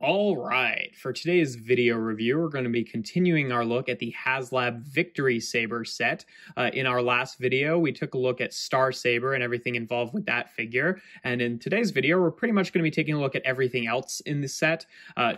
All right, for today's video review, we're going to be continuing our look at the HasLab Victory Saber set. In our last video, we took a look at Star Saber and everything involved with that figure. And in today's video, we're pretty much going to be taking a look at everything else in the set,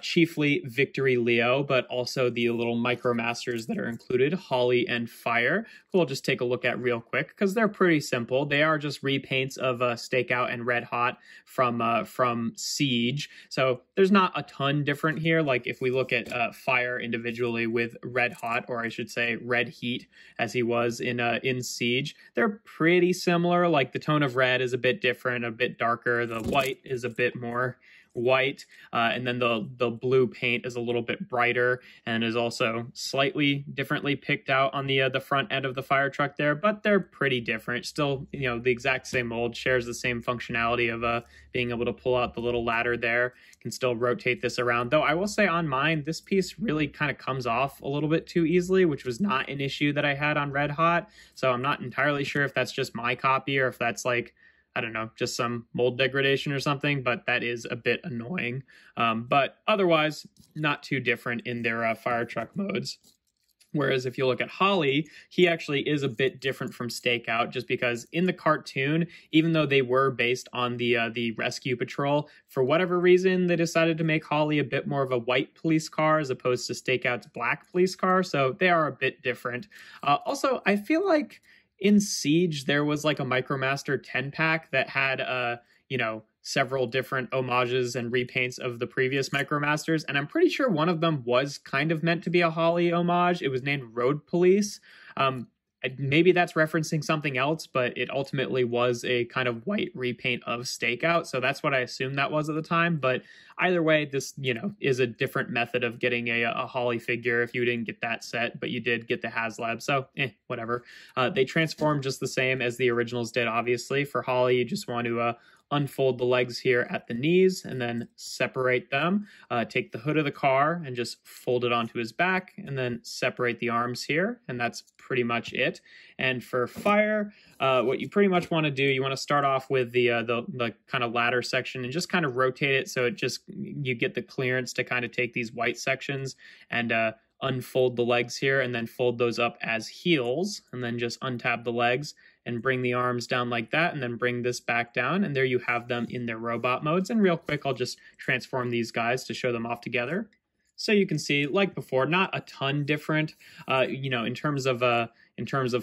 chiefly Victory Leo, but also the little Micromasters that are included, Holly and Fire. We'll just take a look at real quick because they're pretty simple. They are just repaints of Stakeout and Red Hot from Siege. So there's not a ton different here. Like if we look at Fire individually with Red Hot, or I should say Red Heat, as he was in Siege, they're pretty similar. Like the tone of red is a bit different, a bit darker. The white is a bit more white, and then the blue paint is a little bit brighter and is also slightly differently picked out on the front end of the fire truck there, but they're pretty different. Still, you know, the exact same mold, shares the same functionality of being able to pull out the little ladder there, can still rotate this around. Though I will say on mine, this piece really kind of comes off a little bit too easily, which was not an issue that I had on Red Hot. So I'm not entirely sure if that's just my copy or if that's like, I don't know, just some mold degradation or something, but that is a bit annoying. But otherwise, not too different in their fire truck modes. Whereas if you look at Holly, he actually is a bit different from Stakeout, just because in the cartoon, even though they were based on the rescue patrol, for whatever reason, they decided to make Holly a bit more of a white police car as opposed to Stakeout's black police car. So they are a bit different. Also, I feel like in Siege, there was like a Micromaster 10-pack that had, you know, several different homages and repaints of the previous Micromasters, and I'm pretty sure one of them was kind of meant to be a Holly homage. It was named Road Police. Maybe that's referencing something else, but it ultimately was a kind of white repaint of Stakeout, so that's what I assumed that was at the time. But either way, this, you know, is a different method of getting a Holly figure if you didn't get that set, but you did get the HasLab, so whatever. They transform just the same as the originals did, obviously. For Holly, you just want to unfold the legs here at the knees and then separate them. Take the hood of the car and just fold it onto his back and then separate the arms here, and that's pretty much it. And for Fire, what you pretty much want to do, you want to start off with the kind of ladder section and just kind of rotate it so it just, you get the clearance to kind of take these white sections and unfold the legs here and then fold those up as heels, and then just untab the legs and bring the arms down like that, and then bring this back down, and there you have them in their robot modes. And real quick, I'll just transform these guys to show them off together. So you can see, like before, not a ton different, you know, in terms of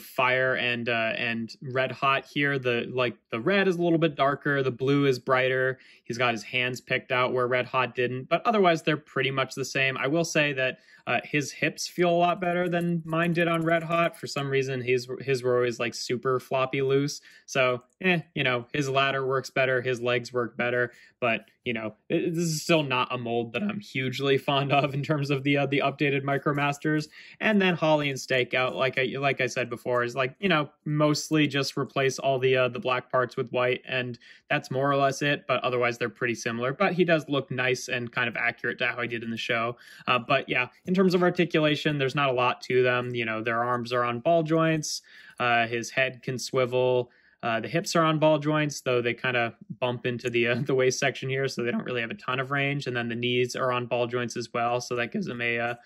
Fire and Red Hot here. The red is a little bit darker, the blue is brighter. He's got his hands picked out where Red Hot didn't, but otherwise they're pretty much the same. I will say that his hips feel a lot better than mine did on Red Hot. For some reason, his were always like super floppy loose. So, you know, his ladder works better, his legs work better, but you know, this is still not a mold that I'm hugely fond of in terms of the updated Micromasters. And then Holly and Stakeout, like I said before, is like, you know, mostly just replace all the black parts with white, and that's more or less it. But otherwise, they're pretty similar. But he does look nice and kind of accurate to how he did in the show. But yeah, in terms of articulation, there's not a lot to them. You know, their arms are on ball joints. His head can swivel. The hips are on ball joints, though they kind of bump into the waist section here, so they don't really have a ton of range. And then the knees are on ball joints as well, so that gives him a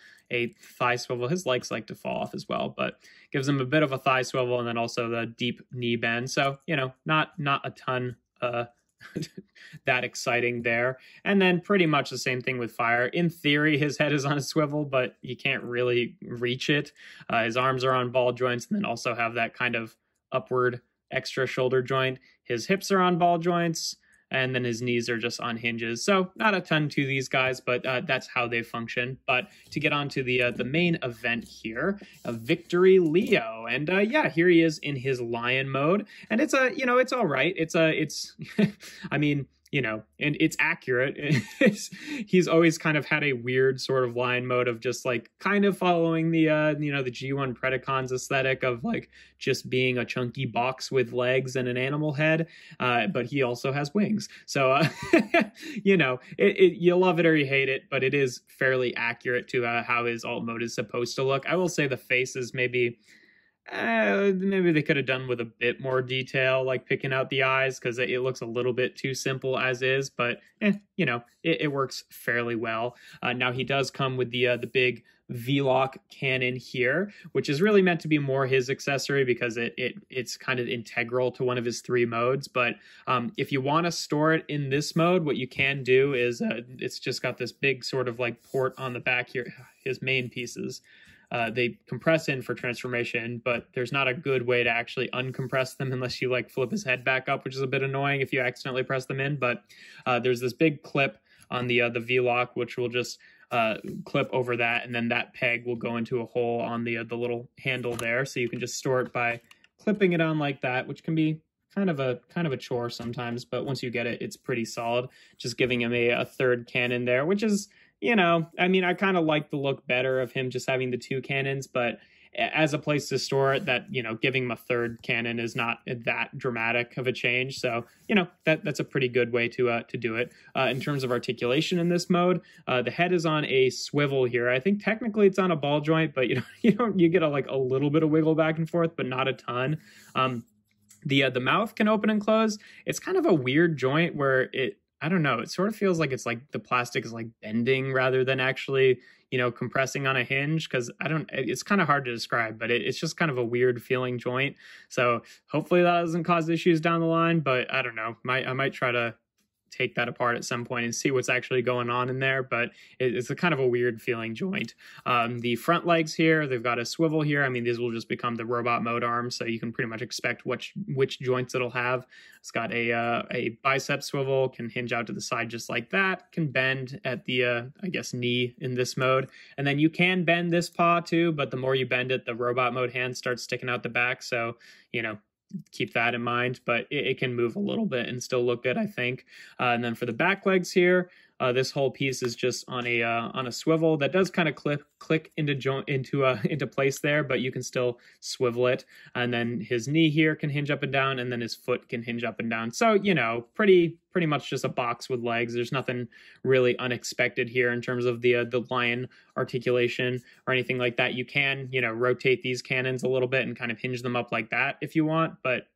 thigh swivel. His legs like to fall off as well, but gives him a bit of a thigh swivel, and then also the deep knee bend. So, you know, not a ton that exciting there. And then pretty much the same thing with Fire. In theory, his head is on a swivel, but you can't really reach it. His arms are on ball joints, and then also have that kind of upward extra shoulder joint. His hips are on ball joints, and then his knees are just on hinges. So not a ton to these guys, but that's how they function. But to get on to the main event here, Victory Leo. And yeah, here he is in his lion mode. And it's you know, it's all right. It's I mean, you know, and it's accurate. He's always kind of had a weird sort of line mode of just like kind of following the, you know, the G1 Predacons aesthetic of like just being a chunky box with legs and an animal head. But he also has wings. So, you know, you love it or you hate it, but it is fairly accurate to how his alt mode is supposed to look. I will say the face is maybe maybe they could have done with a bit more detail, like picking out the eyes, because it looks a little bit too simple as is, but you know, it works fairly well. Now he does come with the big V-lock cannon here, which is really meant to be more his accessory because it's kind of integral to one of his 3 modes. But if you want to store it in this mode, what you can do is it's just got this big sort of like port on the back here, his main pieces. They compress in for transformation, but there's not a good way to actually uncompress them unless you like flip his head back up, which is a bit annoying if you accidentally press them in. But there's this big clip on the V-lock, which will just clip over that, and then that peg will go into a hole on the little handle there. So you can just store it by clipping it on like that, which can be kind of a chore sometimes, but once you get it, it's pretty solid. Just giving him a 3rd cannon there, which is, you know, I mean, I kind of like the look better of him just having the 2 cannons, but as a place to store it, that, you know, giving him a 3rd cannon is not that dramatic of a change. So, you know, that's a pretty good way to do it. In terms of articulation in this mode, the head is on a swivel here. I think technically it's on a ball joint, but you get a little bit of wiggle back and forth, but not a ton. The mouth can open and close. It's kind of a weird joint where I don't know, it sort of feels like it's like the plastic is like bending rather than actually, you know, compressing on a hinge, because it's kind of hard to describe, but it's just kind of a weird feeling joint. So hopefully that doesn't cause issues down the line, but I don't know, I might try to take that apart at some point and see what's actually going on in there, but it's a kind of a weird feeling joint. The front legs here, they've got a swivel here. I mean, these will just become the robot mode arms, so you can pretty much expect which joints it'll have. It's got a bicep swivel, can hinge out to the side just like that, can bend at the, I guess, knee in this mode. And then you can bend this paw too, but the more you bend it, the robot mode hand starts sticking out the back, so, you know, keep that in mind, but it can move a little bit and still look good, I think. And then for the back legs here, this whole piece is just on a swivel that does kind of click into place there, but you can still swivel it. And then his knee here can hinge up and down, and then his foot can hinge up and down. So, you know, pretty much just a box with legs. There's nothing really unexpected here in terms of the lion articulation or anything like that. You can, you know, rotate these cannons a little bit and kind of hinge them up like that if you want, but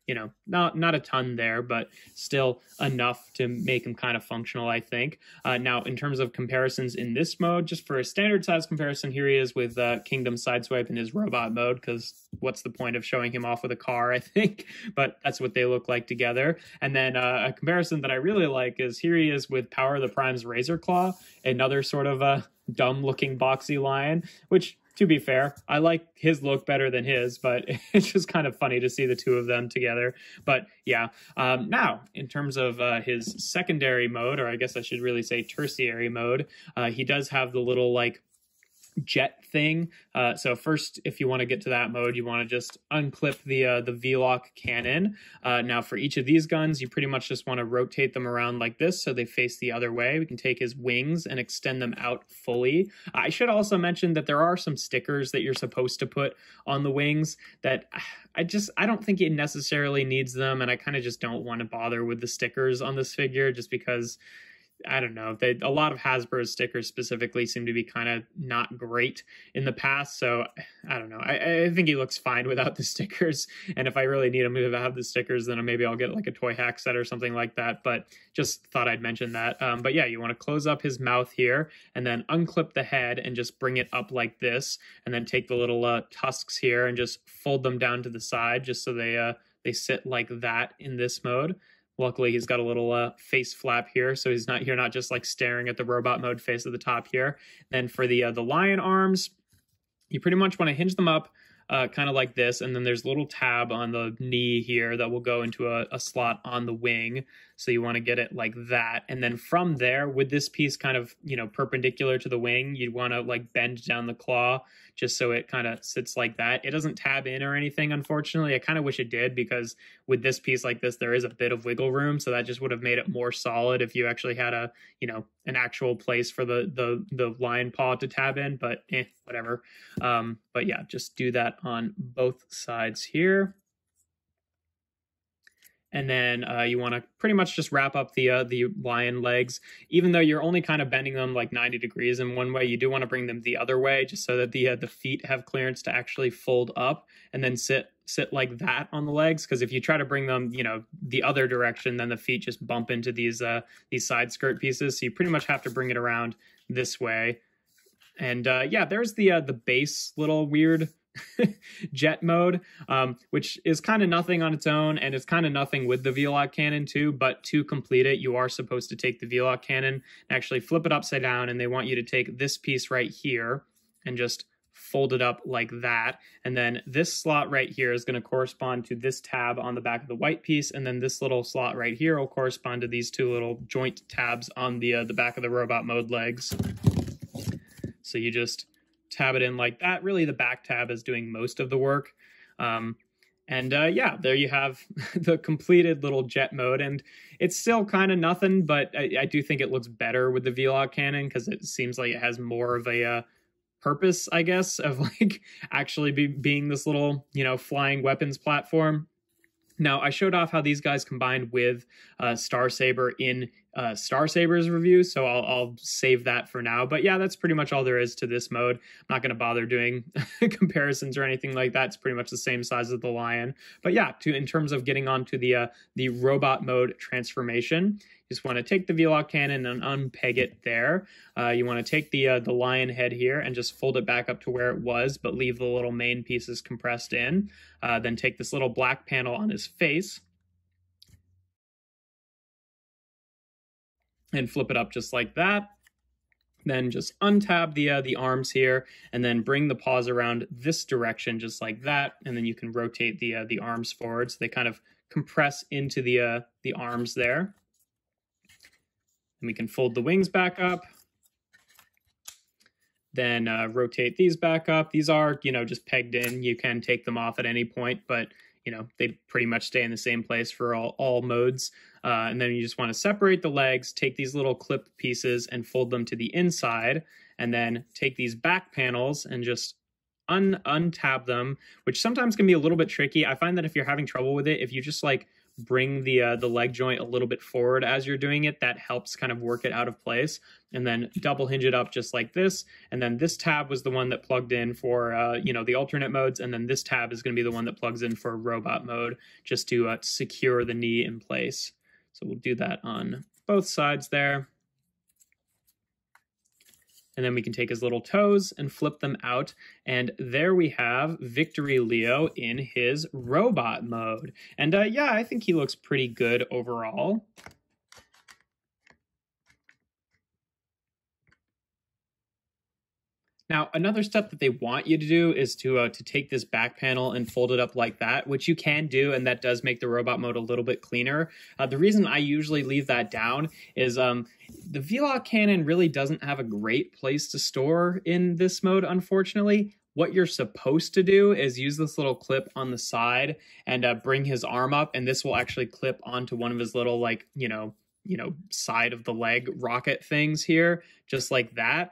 you know, not a ton there, but still enough to make them kind of functional, I think. Now, in terms of comparisons in this mode, just for a standard size comparison, here he is with Kingdom Sideswipe in his robot mode, because what's the point of showing him off with a car, I think, but that's what they look like together. And then a comparison that I really like is here he is with Power of the Prime's Razor Claw, another sort of dumb-looking boxy lion, which, to be fair, I like his look better than his, but it's just kind of funny to see the 2 of them together. But yeah, now in terms of his secondary mode, or I guess I should really say tertiary mode, he does have the little like jet thing. So first, if you want to get to that mode, you want to just unclip the V-lock cannon. Now for each of these guns, you pretty much just want to rotate them around like this so they face the other way. We can take his wings and extend them out fully. I should also mention that there are some stickers that you're supposed to put on the wings that I don't think it necessarily needs them, and I kind of just don't want to bother with the stickers on this figure just because I don't know. A lot of Hasbro's stickers specifically seem to be kind of not great in the past, so I don't know. I think he looks fine without the stickers, and if I really need him to have the stickers, then maybe I'll get like a toy hack set or something like that, but just thought I'd mention that. But yeah, you want to close up his mouth here, and then unclip the head and just bring it up like this, and then take the little tusks here and just fold them down to the side just so they sit like that in this mode. Luckily, he's got a little face flap here, so you're not just like staring at the robot mode face at the top here. Then for the lion arms, you pretty much want to hinge them up kind of like this, and then there's a little tab on the knee here that will go into a slot on the wing. So you want to get it like that, and then from there, with this piece kind of, you know, perpendicular to the wing, you want to like bend down the claw just so it kind of sits like that. It doesn't tab in or anything, unfortunately. I kind of wish it did, because with this piece like this, there is a bit of wiggle room, so that just would have made it more solid if you actually had an actual place for the lion paw to tab in, but whatever. But yeah, just do that on both sides here. And then you want to pretty much just wrap up the lion legs. Even though you're only kind of bending them like 90 degrees in one way, you do want to bring them the other way just so that the feet have clearance to actually fold up and then sit like that on the legs. Because if you try to bring them, you know, the other direction, then the feet just bump into these side skirt pieces. So you pretty much have to bring it around this way. And yeah, there's the base little weird jet mode, which is kind of nothing on its own, and it's kind of nothing with the V-lock cannon too. But to complete it, you are supposed to take the V-lock cannon and actually flip it upside down, and they want you to take this piece right here and just fold it up like that. And then this slot right here is going to correspond to this tab on the back of the white piece, and then this little slot right here will correspond to these two little joint tabs on the back of the robot mode legs. So you just tab it in like that. Really, the back tab is doing most of the work. Yeah, there you have the completed little jet mode. And it's still kind of nothing, but I do think it looks better with the V-lock cannon because it seems like it has more of a purpose, I guess, of like actually being this little, you know, flying weapons platform. Now, I showed off how these guys combined with Star Saber in Star Saber's review, so I'll save that for now. But yeah, that's pretty much all there is to this mode. I'm not going to bother doing comparisons or anything like that. It's pretty much the same size as the Lion. But yeah, in terms of getting onto the robot mode transformation, you just want to take the V-lock cannon and unpeg it there. You want to take the lion head here and just fold it back up to where it was, but leave the little main pieces compressed in. Then take this little black panel on his face and flip it up just like that. Then just untab the arms here, and then bring the paws around this direction just like that, and then you can rotate the arms forward so they kind of compress into the arms there. And we can fold the wings back up. Then rotate these back up. These are, you know, just pegged in. You can take them off at any point, but, you know, they pretty much stay in the same place for all modes. And then you just want to separate the legs, take these little clip pieces and fold them to the inside, and then take these back panels and just untab them, which sometimes can be a little bit tricky. I find that if you're having trouble with it, if you just like bring the leg joint a little bit forward as you're doing it, that helps kind of work it out of place. And then double hinge it up just like this. And then this tab was the one that plugged in for, you know, the alternate modes. And then this tab is going to be the one that plugs in for robot mode, just to secure the knee in place. So we'll do that on both sides there. And then we can take his little toes and flip them out. And there we have Victory Leo in his robot mode. And yeah, I think he looks pretty good overall. Now, another step that they want you to do is to take this back panel and fold it up like that, which you can do, and that does make the robot mode a little bit cleaner. The reason I usually leave that down is the V-lock cannon really doesn't have a great place to store in this mode, unfortunately. What you're supposed to do is use this little clip on the side and bring his arm up, and this will actually clip onto one of his little, like, you know, side of the leg rocket things here, just like that.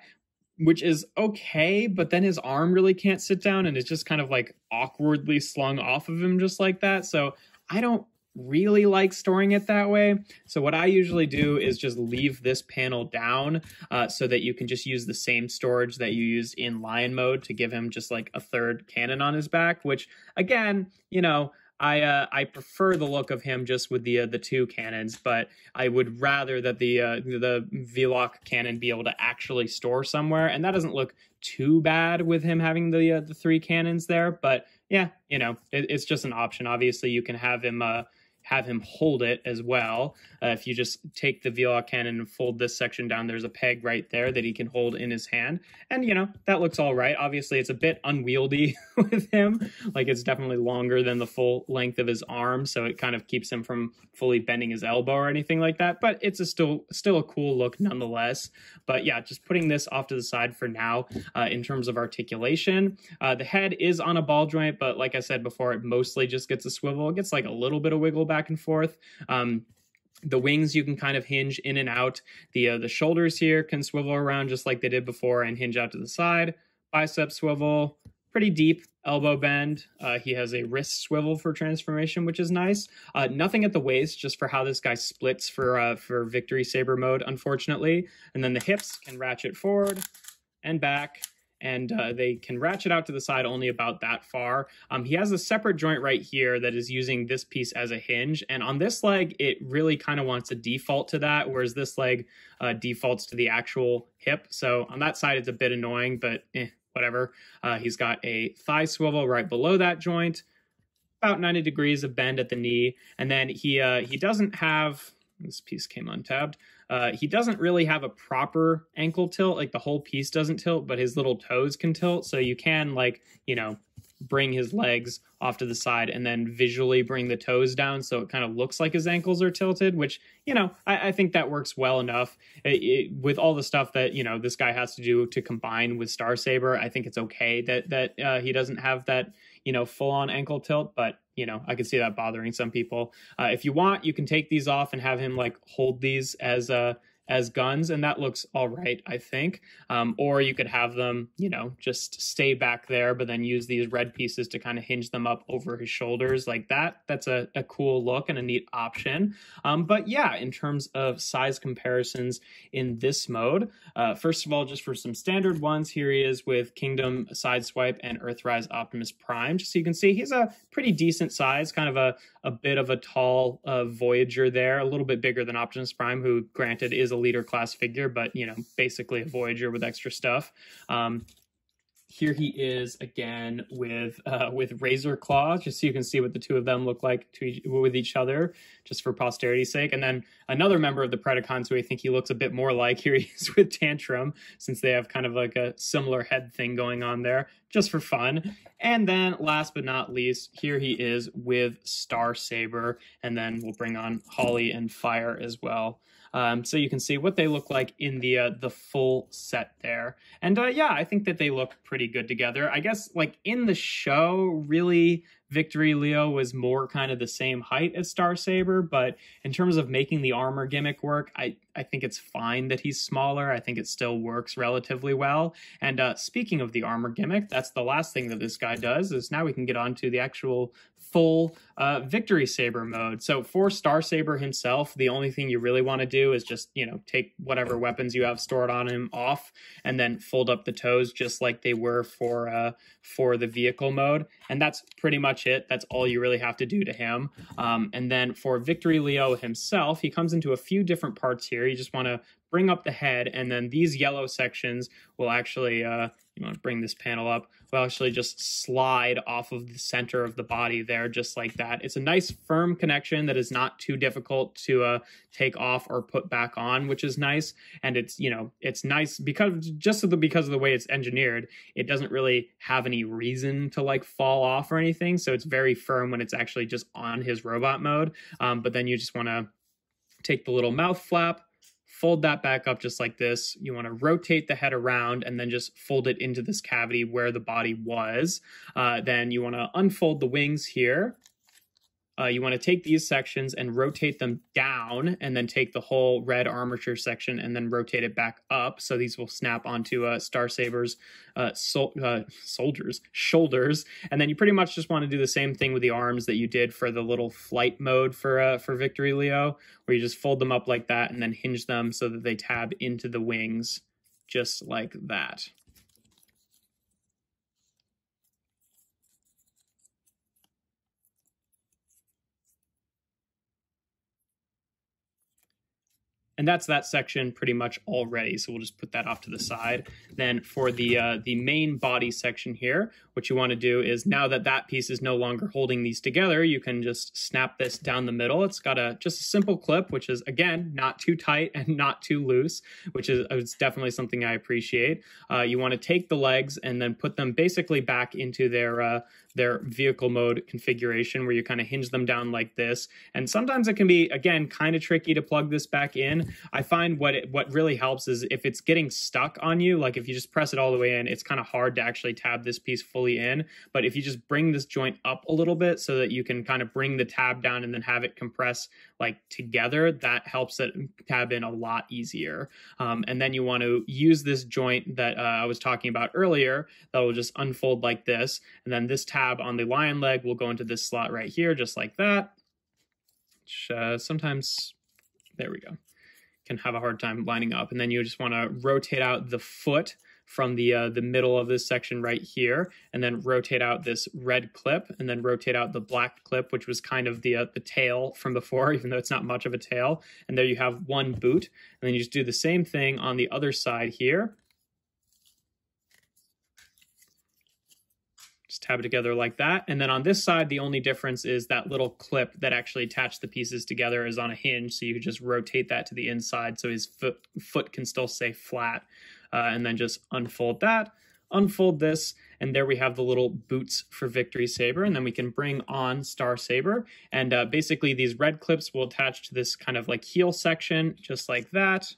Which is okay, but then his arm really can't sit down and it's just kind of like awkwardly slung off of him just like that. So I don't really like storing it that way. So what I usually do is just leave this panel down so that you can just use the same storage that you used in Lion mode to give him just like a third cannon on his back, which again, you know, I prefer the look of him just with the two cannons, but I would rather that the V-lock cannon be able to actually store somewhere, and that doesn't look too bad with him having the three cannons there. But yeah, you know, it's just an option. Obviously, you can have him hold it as well. If you just take the V-lock cannon and fold this section down, there's a peg right there that he can hold in his hand. And, you know, that looks all right. Obviously, it's a bit unwieldy with him. Like, it's definitely longer than the full length of his arm, so it kind of keeps him from fully bending his elbow or anything like that. But it's still a cool look nonetheless. But yeah, just putting this off to the side for now in terms of articulation. The head is on a ball joint, but like I said before, it mostly just gets a swivel. It gets like a little bit of wiggle back and forth. The wings you can kind of hinge in and out. The shoulders here can swivel around just like they did before and hinge out to the side. Bicep swivel, pretty deep elbow bend. He has a wrist swivel for transformation, which is nice. Nothing at the waist, just for how this guy splits for Victory Saber mode, unfortunately. And then the hips can ratchet forward and back, and they can ratchet out to the side only about that far. He has a separate joint right here that is using this piece as a hinge, and on this leg, it really kind of wants to default to that, whereas this leg defaults to the actual hip. So on that side, it's a bit annoying, but whatever. He's got a thigh swivel right below that joint, about 90 degrees of bend at the knee, and then he doesn't have, this piece came untabbed, he doesn't really have a proper ankle tilt, like the whole piece doesn't tilt, but his little toes can tilt, so you can, like, you know, bring his legs off to the side and then visually bring the toes down so it kind of looks like his ankles are tilted, which, you know, I think that works well enough. With all the stuff that, you know, this guy has to do to combine with Star Saber, I think it's okay that he doesn't have that, you know, full-on ankle tilt, but, you know, I could see that bothering some people. If you want, you can take these off and have him, like, hold these as guns, and that looks all right, I think. Or you could have them, you know, just stay back there, but then use these red pieces to kind of hinge them up over his shoulders like that. That's a cool look and a neat option. But yeah, in terms of size comparisons in this mode, first of all, just for some standard ones, here he is with Kingdom Sideswipe and Earthrise Optimus Prime. Just so you can see, he's a pretty decent size, kind of a bit of a tall Voyager there, a little bit bigger than Optimus Prime, who granted is a leader class figure, but, you know, basically a Voyager with extra stuff. Here he is again with Razor Claw, just so you can see what the two of them look like with each other, just for posterity's sake. And then another member of the Predacons who I think he looks a bit more like, here he is with Tantrum, since they have kind of like a similar head thing going on there, just for fun. And then last but not least, here he is with Star Saber, and then we'll bring on Holly and Fire as well. So you can see what they look like in the full set there. And yeah, I think that they look pretty good together. I guess, like, in the show, really, Victory Leo was more kind of the same height as Star Saber, but in terms of making the armor gimmick work, I think it's fine that he's smaller. I think it still works relatively well. And speaking of the armor gimmick, that's the last thing that this guy does, is now we can get on to the actual full Victory Saber mode. So for Star Saber himself, the only thing you really want to do is just, you know, take whatever weapons you have stored on him off and then fold up the toes just like they were for the vehicle mode. And that's pretty much it. That's all you really have to do to him. And then for Victory Leo himself, he comes into a few different parts here. You just want to bring up the head, and then these yellow sections will actually, you want to bring this panel up, will actually just slide off of the center of the body there, just like that. It's a nice firm connection that is not too difficult to take off or put back on, which is nice. And it's, you know, it's nice because because of the way it's engineered, it doesn't really have any reason to, like, fall off or anything. So it's very firm when it's actually just on his robot mode. But then you just want to take the little mouth flap, fold that back up just like this. You want to rotate the head around and then just fold it into this cavity where the body was. Then you want to unfold the wings here. You want to take these sections and rotate them down, and then take the whole red armature section and then rotate it back up. So these will snap onto Star Saber's shoulders. And then you pretty much just want to do the same thing with the arms that you did for the little flight mode for Victory Leo, where you just fold them up like that and then hinge them so that they tab into the wings just like that. And that's that section pretty much already, so we'll just put that off to the side. Then for the main body section here, what you want to do is, now that that piece is no longer holding these together, you can just snap this down the middle. It's got just a simple clip, which is, again, not too tight and not too loose, which is definitely something I appreciate. You want to take the legs and then put them basically back into their vehicle mode configuration, where you kind of hinge them down like this. And sometimes it can be, again, kind of tricky to plug this back in, in. I find what really helps is if it's getting stuck on you, like if you just press it all the way in, it's kind of hard to actually tab this piece fully in. But if you just bring this joint up a little bit so that you can kind of bring the tab down and then have it compress like together, that helps it tab in a lot easier. And then you want to use this joint that I was talking about earlier that will just unfold like this. And then this tab on the lion leg will go into this slot right here, just like that. Which sometimes, there we go, can have a hard time lining up. And then you just want to rotate out the foot from the middle of this section right here, and then rotate out this red clip, and then rotate out the black clip, which was kind of the tail from before, even though it's not much of a tail. And there you have one boot. And then you just do the same thing on the other side here. Just tab it together like that. And then on this side, the only difference is that little clip that actually attached the pieces together is on a hinge. So you just rotate that to the inside so his foot can still stay flat. And then just unfold that, unfold this, and there we have the little boots for Victory Saber. And then we can bring on Star Saber. And basically these red clips will attach to this kind of like heel section, just like that,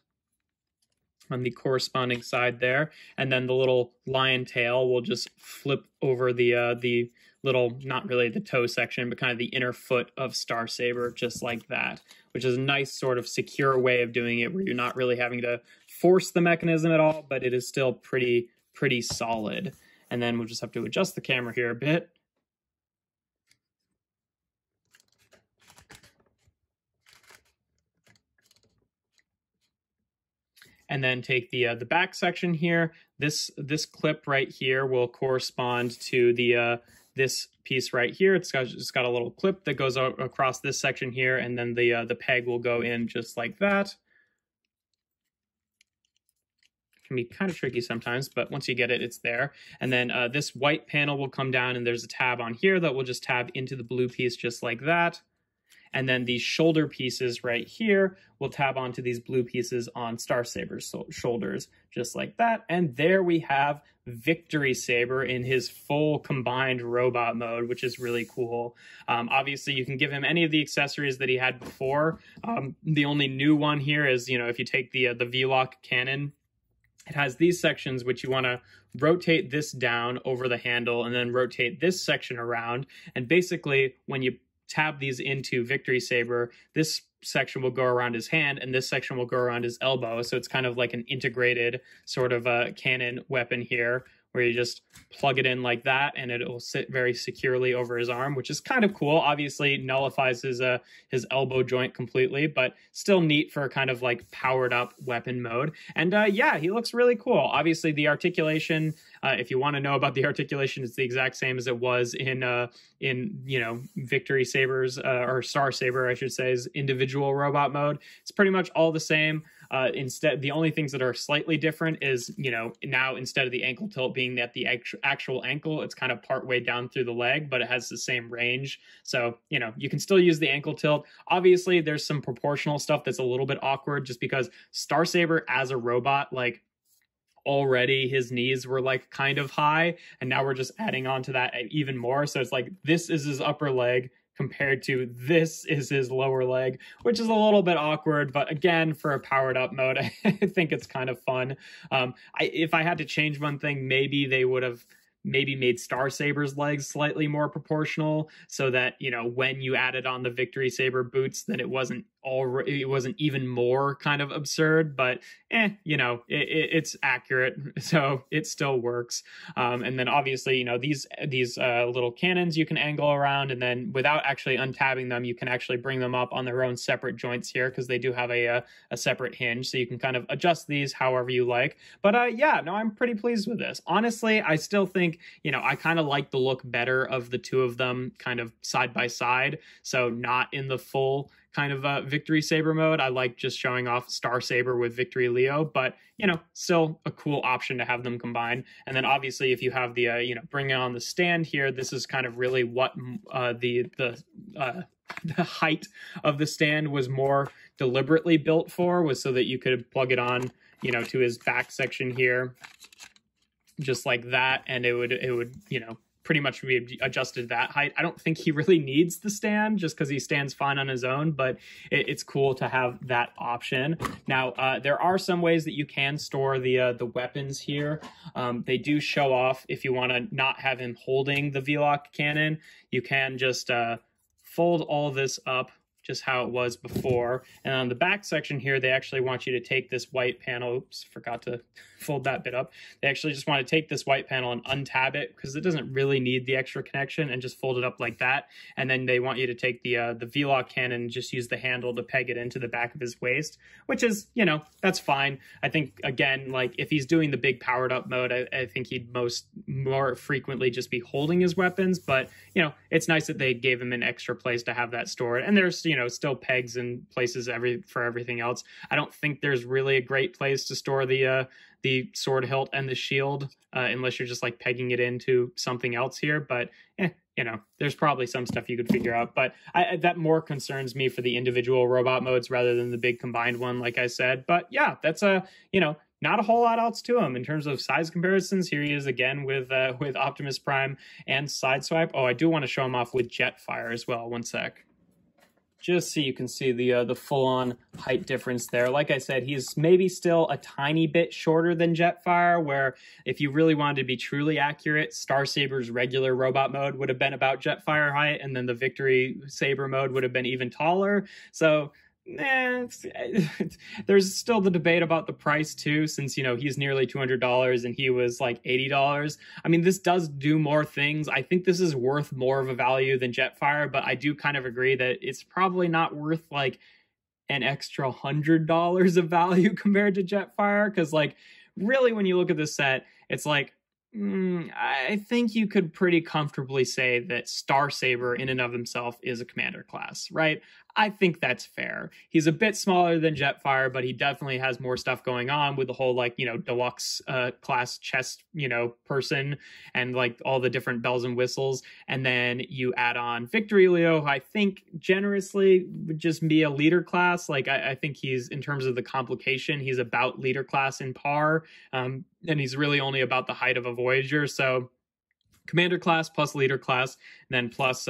on the corresponding side there. And then the little lion tail will just flip over the little, not really the toe section, but kind of the inner foot of Star Saber, just like that, which is a nice sort of secure way of doing it where you're not really having to force the mechanism at all, but it is still pretty solid. And then we'll just have to adjust the camera here a bit. And then take the back section here. This clip right here will correspond to the this piece right here. It's got a little clip that goes across this section here, and then the peg will go in just like that. Can be kind of tricky sometimes, but once you get it, it's there. And then this white panel will come down, and there's a tab on here that will just tab into the blue piece just like that. And then these shoulder pieces right here will tab onto these blue pieces on Star Saber's shoulders, just like that. And there we have Victory Saber in his full combined robot mode, which is really cool. Obviously, you can give him any of the accessories that he had before. The only new one here is, you know, if you take the V-Lock cannon, it has these sections which you want to rotate this down over the handle and then rotate this section around. And basically, when you tab these into Victory Saber, this section will go around his hand and this section will go around his elbow. So it's kind of like an integrated sort of a cannon weapon here, where you just plug it in like that and it will sit very securely over his arm, which is kind of cool. Obviously nullifies his elbow joint completely, but still neat for kind of like powered up weapon mode. And yeah, he looks really cool. Obviously the articulation, if you want to know about the articulation, it's the exact same as it was in you know, Victory Saber's or Star Saber, I should say, is individual robot mode. It's pretty much all the same. Instead, the only things that are slightly different is, you know, now instead of the ankle tilt being at the actual ankle, it's kind of part way down through the leg, but it has the same range. So, you know, you can still use the ankle tilt. Obviously, there's some proportional stuff that's a little bit awkward just because Star Saber as a robot, like, already his knees were like kind of high, and now we're just adding on to that even more. So it's like this is his upper leg compared to this is his lower leg, which is a little bit awkward. But again, for a powered up mode, I think it's kind of fun. If I had to change one thing, maybe they would have maybe made Star Saber's legs slightly more proportional so that, you know, when you added on the Victory Saber boots, then it wasn't even more kind of absurd, but you know, it's accurate, so it still works. And then obviously, you know, these little cannons you can angle around, and then without actually untabbing them, you can actually bring them up on their own separate joints here because they do have a separate hinge, so you can kind of adjust these however you like. But yeah, no, I'm pretty pleased with this. Honestly, I still think, you know, I kind of like the look better of the two of them kind of side by side, so not in the full kind of Victory Saber mode. I like just showing off Star Saber with Victory Leo, but, you know, still a cool option to have them combined. And then obviously if you have the, you know, bringing on the stand here, this is kind of really what the height of the stand was more deliberately built for, was so that you could plug it on, you know, to his back section here, just like that. And it would, you know, pretty much be adjusted to that height. I don't think he really needs the stand just because he stands fine on his own, but it's cool to have that option. Now, there are some ways that you can store the weapons here. They do show off if you want to not have him holding the V-Lock cannon, you can just fold all this up just how it was before. And on the back section here, they actually want you to take this white panel. Oops, forgot to fold that bit up. They actually just want to take this white panel and untab it because it doesn't really need the extra connection, and just fold it up like that. And then they want you to take the V-Lock cannon and just use the handle to peg it into the back of his waist, which is, you know, that's fine. I think, again, like if he's doing the big powered up mode, I think he'd more frequently just be holding his weapons. But, you know, it's nice that they gave him an extra place to have that stored. And there's, you know, still pegs and places for everything else. I don't think there's really a great place to store the sword hilt and the shield unless you're just like pegging it into something else here. But you know, there's probably some stuff you could figure out. But that more concerns me for the individual robot modes rather than the big combined one, like I said. But yeah, that's you know, not a whole lot else to him in terms of size comparisons. Here he is again with Optimus Prime and Sideswipe. Oh, I do want to show him off with Jetfire as well. One sec. Just so you can see the full-on height difference there. Like I said, he's maybe still a tiny bit shorter than Jetfire, where if you really wanted to be truly accurate, Star Saber's regular robot mode would have been about Jetfire height, and then the Victory Saber mode would have been even taller. So there's still the debate about the price too, since, you know, he's nearly $200 and he was like $80. I mean, this does do more things. I think this is worth more of a value than Jetfire, but I do kind of agree that it's probably not worth like an extra $100 of value compared to Jetfire, because like really when you look at this set, it's like I think you could pretty comfortably say that Star Saber in and of himself is a commander class, right? I think that's fair. He's a bit smaller than Jetfire, but he definitely has more stuff going on with the whole, like, you know, deluxe class chest, you know, person and like all the different bells and whistles. And then you add on Victory Leo, who I think generously would just be a leader class. Like I think he's, in terms of the complication, he's about leader class in par. And he's really only about the height of a Voyager. So commander class plus leader class, and then plus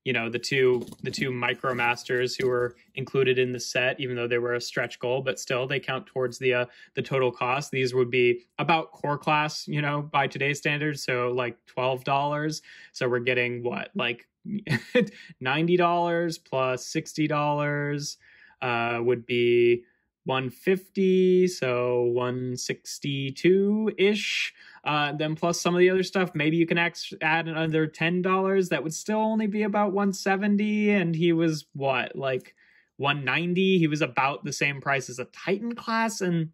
you know, the two micromasters who were included in the set, even though they were a stretch goal, but still they count towards the total cost. These would be about core class, you know, by today's standards, so like $12. So we're getting what, like $90 plus $60 would be $150, so $162-ish. Then plus some of the other stuff, maybe you can add another $10. That would still only be about $170, and he was what, like $190? He was about the same price as a Titan class, and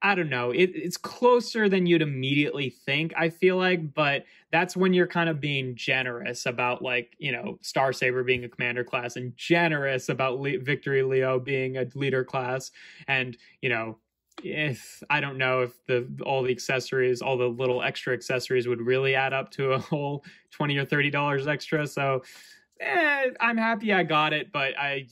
I don't know. It's closer than you'd immediately think, I feel like, but that's when you're kind of being generous about, like, you know, Star Saber being a commander class and generous about Victory Leo being a leader class. And, you know, if I don't know if all the accessories, all the little extra accessories would really add up to a whole $20 or $30 extra. So I'm happy I got it, but I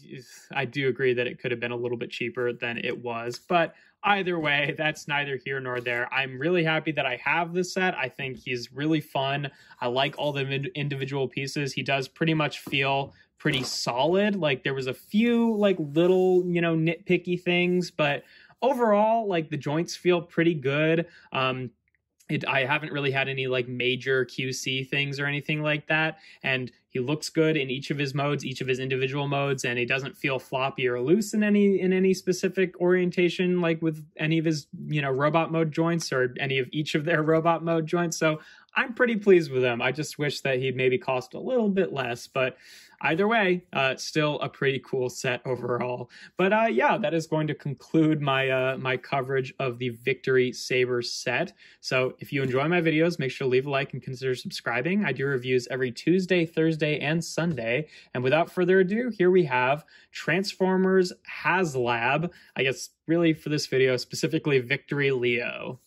do agree that it could have been a little bit cheaper than it was. But either way, that's neither here nor there. I'm really happy that I have this set. I think he's really fun. I like all the individual pieces. He does pretty much feel pretty solid. Like there was a few like little, you know, nitpicky things, but overall, like the joints feel pretty good. I haven't really had any like major QC things or anything like that. And he looks good in each of his modes, each of his individual modes, and he doesn't feel floppy or loose in any specific orientation, like with any of his, you know, robot mode joints or any of each of their robot mode joints. So I'm pretty pleased with him. I just wish that he'd maybe cost a little bit less, but either way, still a pretty cool set overall. But yeah, that is going to conclude my my coverage of the Victory Saber set. So if you enjoy my videos, make sure to leave a like and consider subscribing. I do reviews every Tuesday, Thursday, and Sunday. And without further ado, here we have Transformers HasLab. I guess really for this video, specifically Victory Leo.